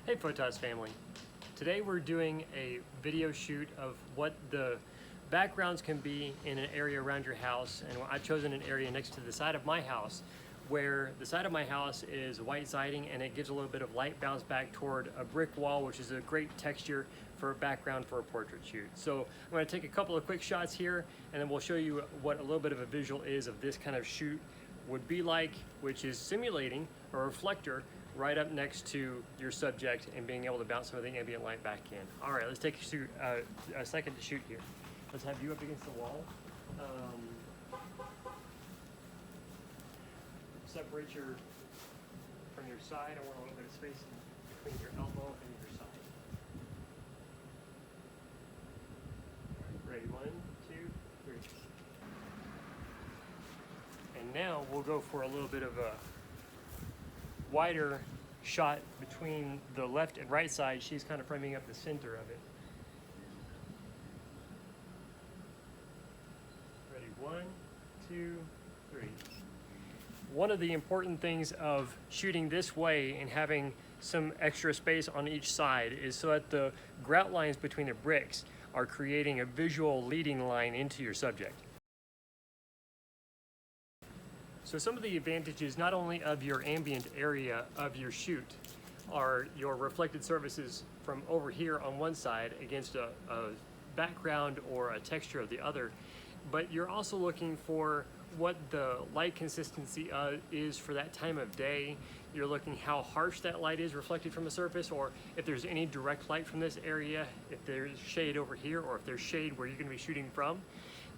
Hey Photos family. Today we're doing a video shoot of what the backgrounds can be in an area around your house, and I've chosen an area next to the side of my house where the side of my house is white siding and it gives a little bit of light bounce back toward a brick wall, which is a great texture for a background for a portrait shoot. So I'm going to take a couple of quick shots here and then we'll show you what a little bit of a visual is of this kind of shoot would be like, which is simulating a reflector right up next to your subject and being able to bounce some of the ambient light back in. All right, let's take a second to shoot here. Let's have you up against the wall. Separate from your side. I want a little bit of space between your elbow and your side. All right, ready? 1, 2, 3. And now we'll go for a little bit of a wider shot between the left and right side. She's kind of framing up the center of it. Ready? 1, 2, 3. One of the important things of shooting this way and having some extra space on each side is so that the grout lines between the bricks are creating a visual leading line into your subject. So some of the advantages not only of your ambient area of your shoot are your reflected surfaces from over here on one side against a background or a texture of the other, but you're also looking for what the light consistency is for that time of day. You're looking how harsh that light is reflected from the surface, or if there's any direct light from this area, if there's shade over here, or if there's shade where you're going to be shooting from.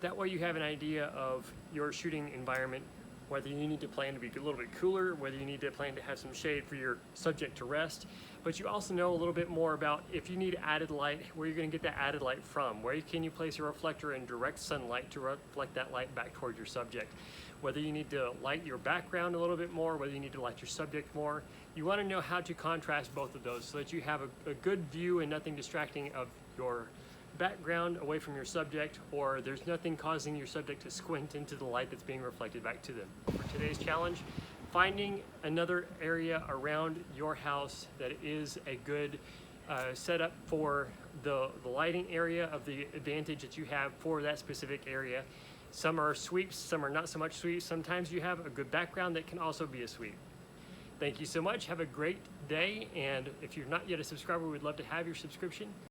That way you have an idea of your shooting environment, whether you need to plan to be a little bit cooler, whether you need to plan to have some shade for your subject to rest. But you also know a little bit more about if you need added light, where you're going to get that added light from. Where can you place a reflector in direct sunlight to reflect that light back toward your subject? Whether you need to light your background a little bit more, whether you need to light your subject more. You want to know how to contrast both of those so that you have a good view and nothing distracting of your background away from your subject, or there's nothing causing your subject to squint into the light that's being reflected back to them. For today's challenge, finding another area around your house that is a good setup for the lighting area of the advantage that you have for that specific area. Some are sweeps, some are not so much sweeps. Sometimes you have a good background that can also be a sweep. Thank you so much. Have a great day, and if you're not yet a subscriber, we'd love to have your subscription.